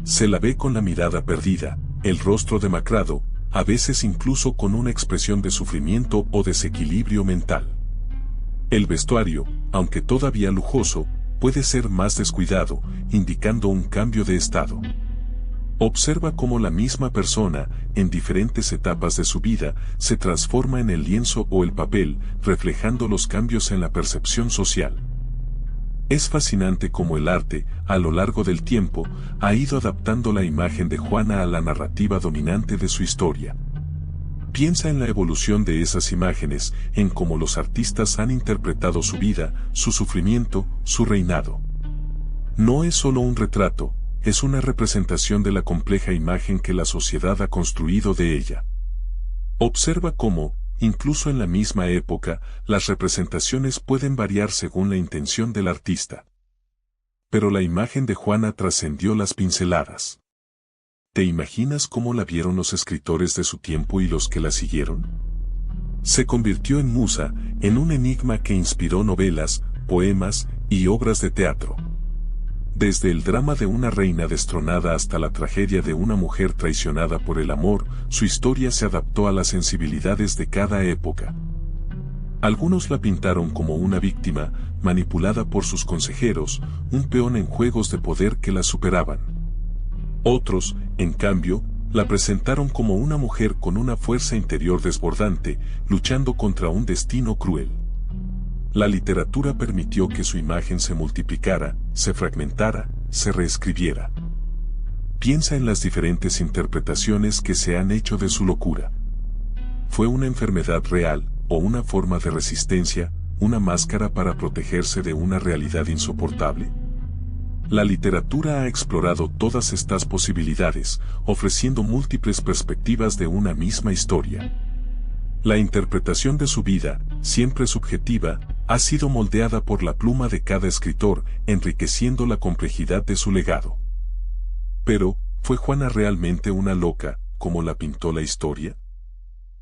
Se la ve con la mirada perdida, el rostro demacrado, a veces incluso con una expresión de sufrimiento o desequilibrio mental. El vestuario, aunque todavía lujoso, puede ser más descuidado, indicando un cambio de estado. Observa cómo la misma persona, en diferentes etapas de su vida, se transforma en el lienzo o el papel, reflejando los cambios en la percepción social. Es fascinante cómo el arte, a lo largo del tiempo, ha ido adaptando la imagen de Juana a la narrativa dominante de su historia. Piensa en la evolución de esas imágenes, en cómo los artistas han interpretado su vida, su sufrimiento, su reinado. No es solo un retrato, es una representación de la compleja imagen que la sociedad ha construido de ella. Observa cómo, incluso en la misma época, las representaciones pueden variar según la intención del artista. Pero la imagen de Juana trascendió las pinceladas. ¿Te imaginas cómo la vieron los escritores de su tiempo y los que la siguieron? Se convirtió en musa, en un enigma que inspiró novelas, poemas y obras de teatro. Desde el drama de una reina destronada hasta la tragedia de una mujer traicionada por el amor, su historia se adaptó a las sensibilidades de cada época. Algunos la pintaron como una víctima, manipulada por sus consejeros, un peón en juegos de poder que la superaban. Otros, en cambio, la presentaron como una mujer con una fuerza interior desbordante, luchando contra un destino cruel. La literatura permitió que su imagen se multiplicara, se fragmentara, se reescribiera. Piensa en las diferentes interpretaciones que se han hecho de su locura. ¿Fue una enfermedad real, o una forma de resistencia, una máscara para protegerse de una realidad insoportable? La literatura ha explorado todas estas posibilidades, ofreciendo múltiples perspectivas de una misma historia. La interpretación de su vida, siempre subjetiva, ha sido moldeada por la pluma de cada escritor, enriqueciendo la complejidad de su legado. Pero, ¿fue Juana realmente una loca, como la pintó la historia?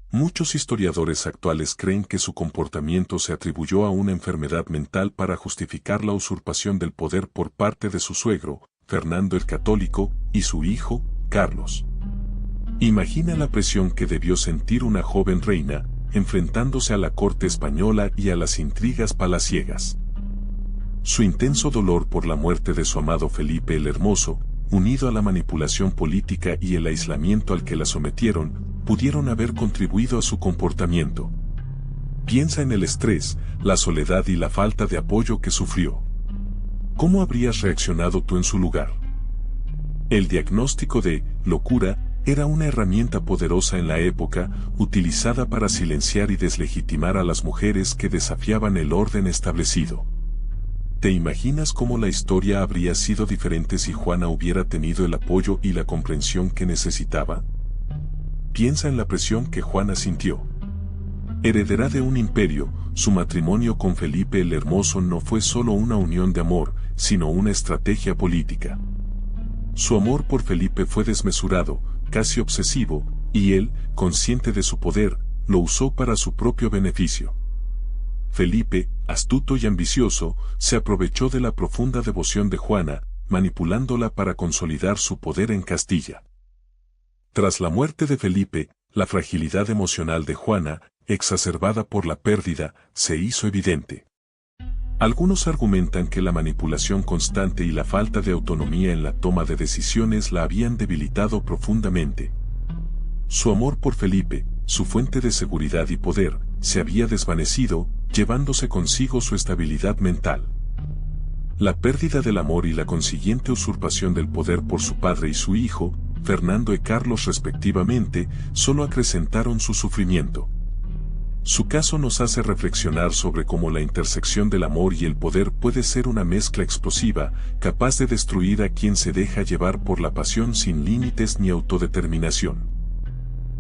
Muchos historiadores actuales creen que su comportamiento se atribuyó a una enfermedad mental para justificar la usurpación del poder por parte de su suegro, Fernando el Católico, y su hijo, Carlos. Imagina la presión que debió sentir una joven reina, enfrentándose a la corte española y a las intrigas palaciegas. Su intenso dolor por la muerte de su amado Felipe el Hermoso, unido a la manipulación política y el aislamiento al que la sometieron, pudieron haber contribuido a su comportamiento. Piensa en el estrés, la soledad y la falta de apoyo que sufrió. ¿Cómo habrías reaccionado tú en su lugar? El diagnóstico de locura era una herramienta poderosa en la época, utilizada para silenciar y deslegitimar a las mujeres que desafiaban el orden establecido. ¿Te imaginas cómo la historia habría sido diferente si Juana hubiera tenido el apoyo y la comprensión que necesitaba? Piensa en la presión que Juana sintió. Heredera de un imperio, su matrimonio con Felipe el Hermoso no fue solo una unión de amor, sino una estrategia política. Su amor por Felipe fue desmesurado, casi obsesivo, y él, consciente de su poder, lo usó para su propio beneficio. Felipe, astuto y ambicioso, se aprovechó de la profunda devoción de Juana, manipulándola para consolidar su poder en Castilla. Tras la muerte de Felipe, la fragilidad emocional de Juana, exacerbada por la pérdida, se hizo evidente. Algunos argumentan que la manipulación constante y la falta de autonomía en la toma de decisiones la habían debilitado profundamente. Su amor por Felipe, su fuente de seguridad y poder, se había desvanecido, llevándose consigo su estabilidad mental. La pérdida del amor y la consiguiente usurpación del poder por su padre y su hijo, Fernando y Carlos respectivamente, solo acrecentaron su sufrimiento. Su caso nos hace reflexionar sobre cómo la intersección del amor y el poder puede ser una mezcla explosiva, capaz de destruir a quien se deja llevar por la pasión sin límites ni autodeterminación.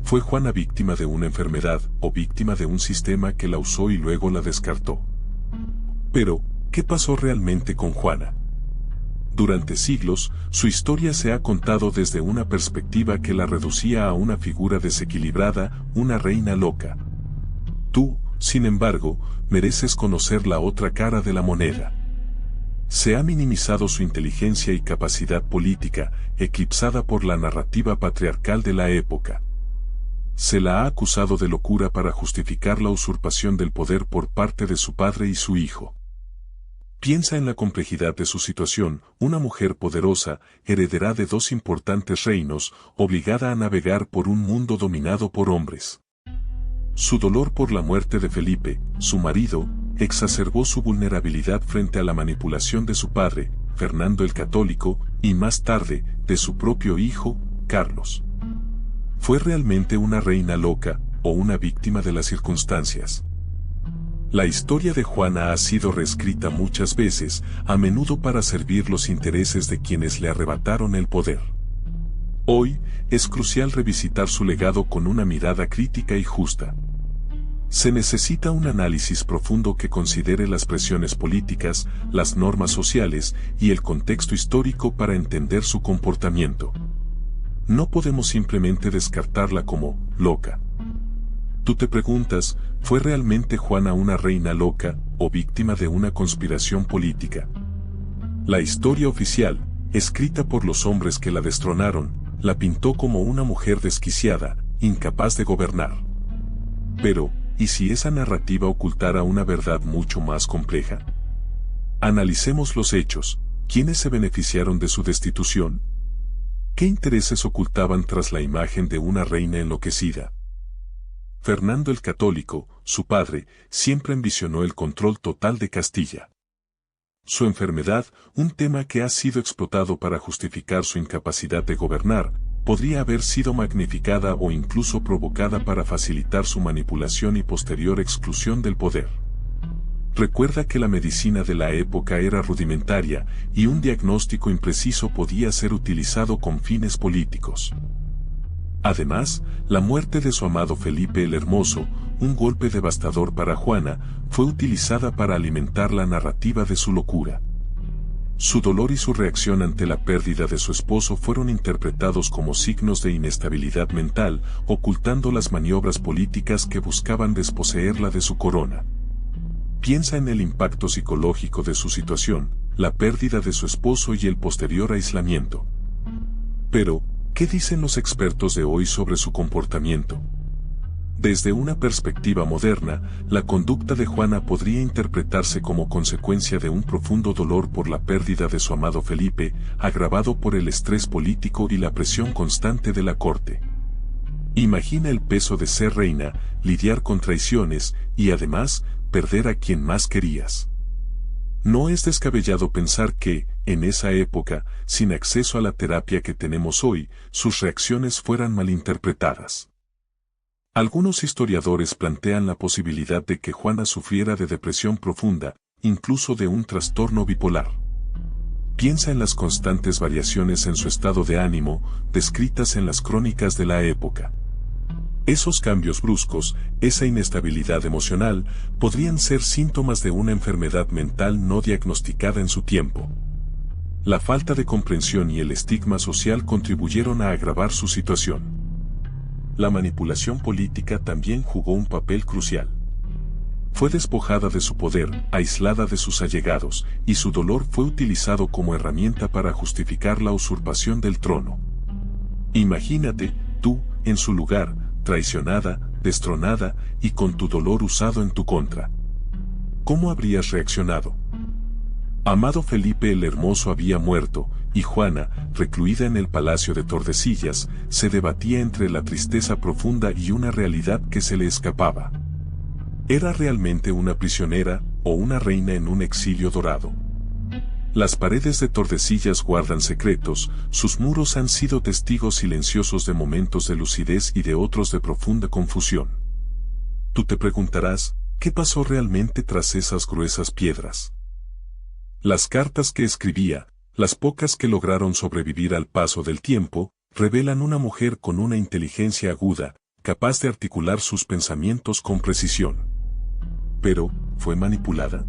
¿Fue Juana víctima de una enfermedad o víctima de un sistema que la usó y luego la descartó? Pero, ¿qué pasó realmente con Juana? Durante siglos, su historia se ha contado desde una perspectiva que la reducía a una figura desequilibrada, una reina loca. Tú, sin embargo, mereces conocer la otra cara de la moneda. Se ha minimizado su inteligencia y capacidad política, eclipsada por la narrativa patriarcal de la época. Se la ha acusado de locura para justificar la usurpación del poder por parte de su padre y su hijo. Piensa en la complejidad de su situación: una mujer poderosa, heredera de dos importantes reinos, obligada a navegar por un mundo dominado por hombres. Su dolor por la muerte de Felipe, su marido, exacerbó su vulnerabilidad frente a la manipulación de su padre, Fernando el Católico, y más tarde, de su propio hijo, Carlos. ¿Fue realmente una reina loca, o una víctima de las circunstancias? La historia de Juana ha sido reescrita muchas veces, a menudo para servir los intereses de quienes le arrebataron el poder. Hoy, es crucial revisitar su legado con una mirada crítica y justa. Se necesita un análisis profundo que considere las presiones políticas, las normas sociales y el contexto histórico para entender su comportamiento. No podemos simplemente descartarla como loca. Tú te preguntas, ¿fue realmente Juana una reina loca o víctima de una conspiración política? La historia oficial, escrita por los hombres que la destronaron, la pintó como una mujer desquiciada, incapaz de gobernar. Pero, ¿y si esa narrativa ocultara una verdad mucho más compleja? Analicemos los hechos. ¿Quiénes se beneficiaron de su destitución? ¿Qué intereses ocultaban tras la imagen de una reina enloquecida? Fernando el Católico, su padre, siempre ambicionó el control total de Castilla. Su enfermedad, un tema que ha sido explotado para justificar su incapacidad de gobernar, podría haber sido magnificada o incluso provocada para facilitar su manipulación y posterior exclusión del poder. Recuerda que la medicina de la época era rudimentaria y un diagnóstico impreciso podía ser utilizado con fines políticos. Además, la muerte de su amado Felipe el Hermoso, un golpe devastador para Juana, fue utilizada para alimentar la narrativa de su locura. Su dolor y su reacción ante la pérdida de su esposo fueron interpretados como signos de inestabilidad mental, ocultando las maniobras políticas que buscaban desposeerla de su corona. Piensa en el impacto psicológico de su situación, la pérdida de su esposo y el posterior aislamiento. Pero, ¿qué dicen los expertos de hoy sobre su comportamiento? Desde una perspectiva moderna, la conducta de Juana podría interpretarse como consecuencia de un profundo dolor por la pérdida de su amado Felipe, agravado por el estrés político y la presión constante de la corte. Imagina el peso de ser reina, lidiar con traiciones y además, perder a quien más querías. No es descabellado pensar que, en esa época, sin acceso a la terapia que tenemos hoy, sus reacciones fueran malinterpretadas. Algunos historiadores plantean la posibilidad de que Juana sufriera de depresión profunda, incluso de un trastorno bipolar. Piensa en las constantes variaciones en su estado de ánimo, descritas en las crónicas de la época. Esos cambios bruscos, esa inestabilidad emocional, podrían ser síntomas de una enfermedad mental no diagnosticada en su tiempo. La falta de comprensión y el estigma social contribuyeron a agravar su situación. La manipulación política también jugó un papel crucial. Fue despojada de su poder, aislada de sus allegados, y su dolor fue utilizado como herramienta para justificar la usurpación del trono. Imagínate, tú, en su lugar, traicionada, destronada y con tu dolor usado en tu contra. ¿Cómo habrías reaccionado? Amado Felipe el Hermoso había muerto, y Juana, recluida en el palacio de Tordesillas, se debatía entre la tristeza profunda y una realidad que se le escapaba. ¿Era realmente una prisionera, o una reina en un exilio dorado? Las paredes de Tordesillas guardan secretos, sus muros han sido testigos silenciosos de momentos de lucidez y de otros de profunda confusión. Tú te preguntarás, ¿qué pasó realmente tras esas gruesas piedras? Las cartas que escribía, las pocas que lograron sobrevivir al paso del tiempo, revelan una mujer con una inteligencia aguda, capaz de articular sus pensamientos con precisión. Pero, ¿fue manipulada?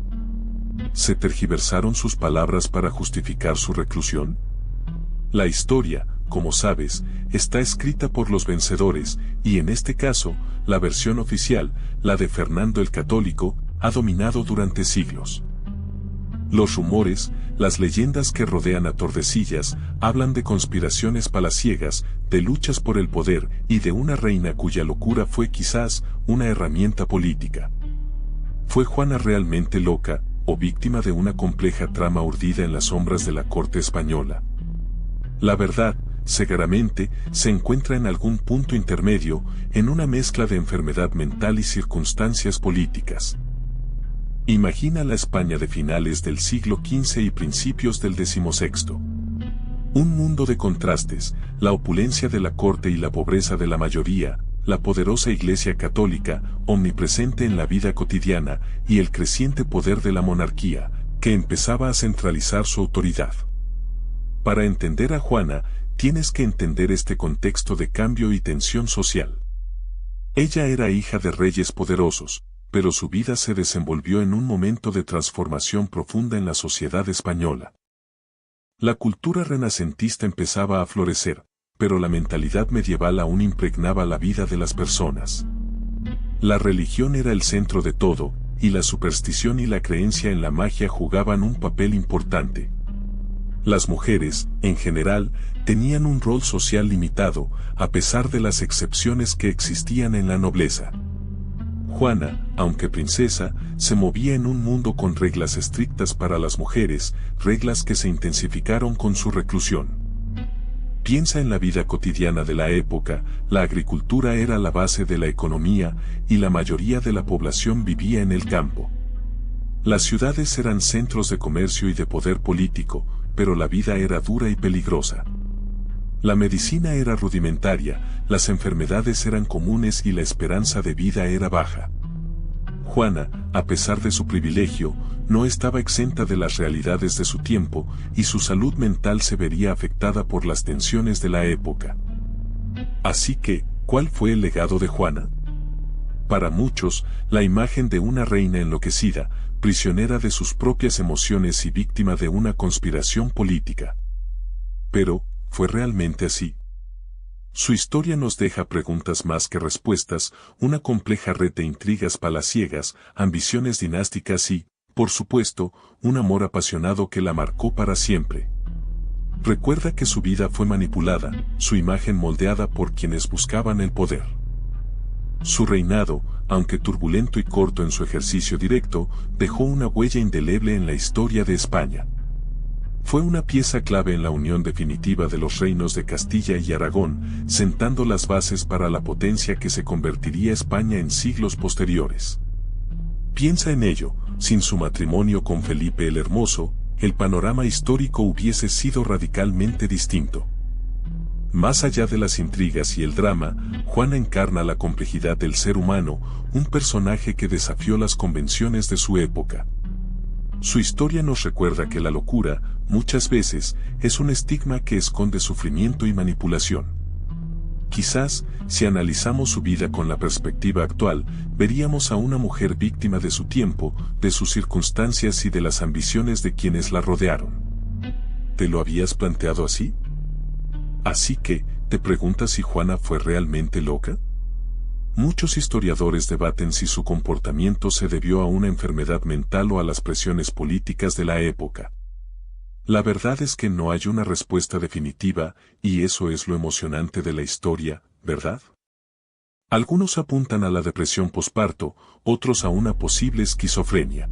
¿Se tergiversaron sus palabras para justificar su reclusión? La historia, como sabes, está escrita por los vencedores, y en este caso, la versión oficial, la de Fernando el Católico, ha dominado durante siglos. Los rumores, las leyendas que rodean a Tordesillas, hablan de conspiraciones palaciegas, de luchas por el poder y de una reina cuya locura fue quizás una herramienta política. ¿Fue Juana realmente loca, o víctima de una compleja trama urdida en las sombras de la corte española? La verdad, seguramente, se encuentra en algún punto intermedio, en una mezcla de enfermedad mental y circunstancias políticas. Imagina la España de finales del siglo XV y principios del XVI. Un mundo de contrastes, la opulencia de la corte y la pobreza de la mayoría, la poderosa Iglesia católica, omnipresente en la vida cotidiana, y el creciente poder de la monarquía, que empezaba a centralizar su autoridad. Para entender a Juana, tienes que entender este contexto de cambio y tensión social. Ella era hija de reyes poderosos, pero su vida se desenvolvió en un momento de transformación profunda en la sociedad española. La cultura renacentista empezaba a florecer, pero la mentalidad medieval aún impregnaba la vida de las personas. La religión era el centro de todo, y la superstición y la creencia en la magia jugaban un papel importante. Las mujeres, en general, tenían un rol social limitado, a pesar de las excepciones que existían en la nobleza. Juana, aunque princesa, se movía en un mundo con reglas estrictas para las mujeres, reglas que se intensificaron con su reclusión. Piensa en la vida cotidiana de la época, la agricultura era la base de la economía, y la mayoría de la población vivía en el campo. Las ciudades eran centros de comercio y de poder político, pero la vida era dura y peligrosa. La medicina era rudimentaria, las enfermedades eran comunes y la esperanza de vida era baja. Juana, a pesar de su privilegio, no estaba exenta de las realidades de su tiempo, y su salud mental se vería afectada por las tensiones de la época. Así que, ¿cuál fue el legado de Juana? Para muchos, la imagen de una reina enloquecida, prisionera de sus propias emociones y víctima de una conspiración política. Pero, ¿fue realmente así? Su historia nos deja preguntas más que respuestas, una compleja red de intrigas palaciegas, ambiciones dinásticas y, por supuesto, un amor apasionado que la marcó para siempre. Recuerda que su vida fue manipulada, su imagen moldeada por quienes buscaban el poder. Su reinado, aunque turbulento y corto en su ejercicio directo, dejó una huella indeleble en la historia de España. Fue una pieza clave en la unión definitiva de los reinos de Castilla y Aragón, sentando las bases para la potencia que se convertiría España en siglos posteriores. Piensa en ello, sin su matrimonio con Felipe el Hermoso, el panorama histórico hubiese sido radicalmente distinto. Más allá de las intrigas y el drama, Juana encarna la complejidad del ser humano, un personaje que desafió las convenciones de su época. Su historia nos recuerda que la locura, muchas veces, es un estigma que esconde sufrimiento y manipulación. Quizás, si analizamos su vida con la perspectiva actual, veríamos a una mujer víctima de su tiempo, de sus circunstancias y de las ambiciones de quienes la rodearon. ¿Te lo habías planteado así? Así que, ¿te preguntas si Juana fue realmente loca? Muchos historiadores debaten si su comportamiento se debió a una enfermedad mental o a las presiones políticas de la época. La verdad es que no hay una respuesta definitiva, y eso es lo emocionante de la historia, ¿verdad? Algunos apuntan a la depresión posparto, otros a una posible esquizofrenia.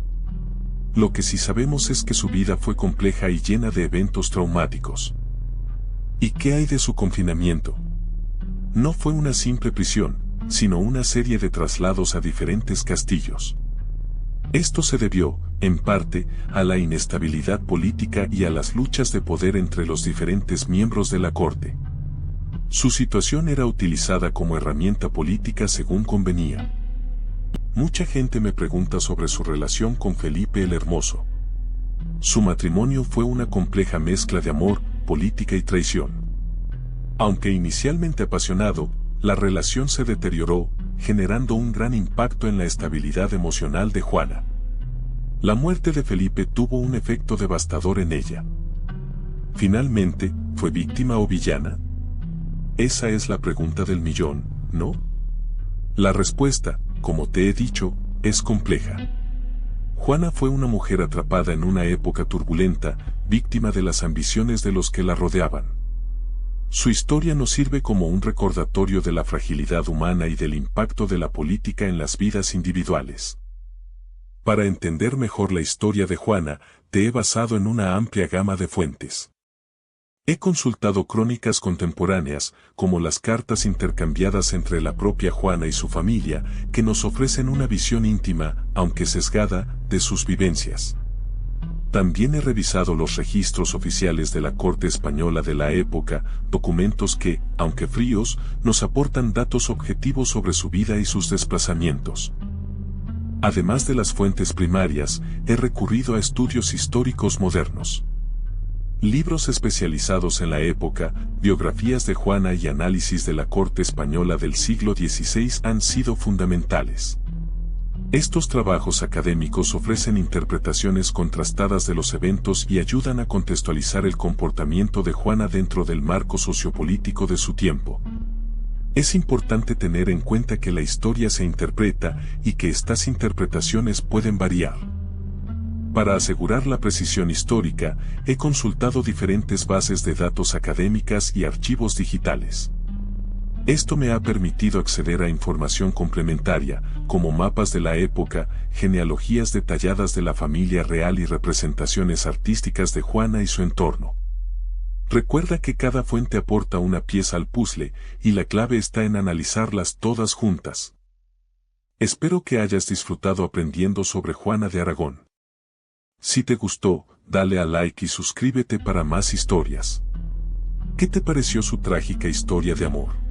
Lo que sí sabemos es que su vida fue compleja y llena de eventos traumáticos. ¿Y qué hay de su confinamiento? No fue una simple prisión, sino una serie de traslados a diferentes castillos. Esto se debió, en parte, a la inestabilidad política y a las luchas de poder entre los diferentes miembros de la corte. Su situación era utilizada como herramienta política según convenía. Mucha gente me pregunta sobre su relación con Felipe el Hermoso. Su matrimonio fue una compleja mezcla de amor, política y traición. Aunque inicialmente apasionado, la relación se deterioró, generando un gran impacto en la estabilidad emocional de Juana. La muerte de Felipe tuvo un efecto devastador en ella. Finalmente, ¿fue víctima o villana? Esa es la pregunta del millón, ¿no? La respuesta, como te he dicho, es compleja. Juana fue una mujer atrapada en una época turbulenta, víctima de las ambiciones de los que la rodeaban. Su historia nos sirve como un recordatorio de la fragilidad humana y del impacto de la política en las vidas individuales. Para entender mejor la historia de Juana, te he basado en una amplia gama de fuentes. He consultado crónicas contemporáneas, como las cartas intercambiadas entre la propia Juana y su familia, que nos ofrecen una visión íntima, aunque sesgada, de sus vivencias. También he revisado los registros oficiales de la corte española de la época, documentos que, aunque fríos, nos aportan datos objetivos sobre su vida y sus desplazamientos. Además de las fuentes primarias, he recurrido a estudios históricos modernos. Libros especializados en la época, biografías de Juana y análisis de la corte española del siglo XVI han sido fundamentales. Estos trabajos académicos ofrecen interpretaciones contrastadas de los eventos y ayudan a contextualizar el comportamiento de Juana dentro del marco sociopolítico de su tiempo. Es importante tener en cuenta que la historia se interpreta y que estas interpretaciones pueden variar. Para asegurar la precisión histórica, he consultado diferentes bases de datos académicas y archivos digitales. Esto me ha permitido acceder a información complementaria, como mapas de la época, genealogías detalladas de la familia real y representaciones artísticas de Juana y su entorno. Recuerda que cada fuente aporta una pieza al puzzle, y la clave está en analizarlas todas juntas. Espero que hayas disfrutado aprendiendo sobre Juana de Aragón. Si te gustó, dale a like y suscríbete para más historias. ¿Qué te pareció su trágica historia de amor?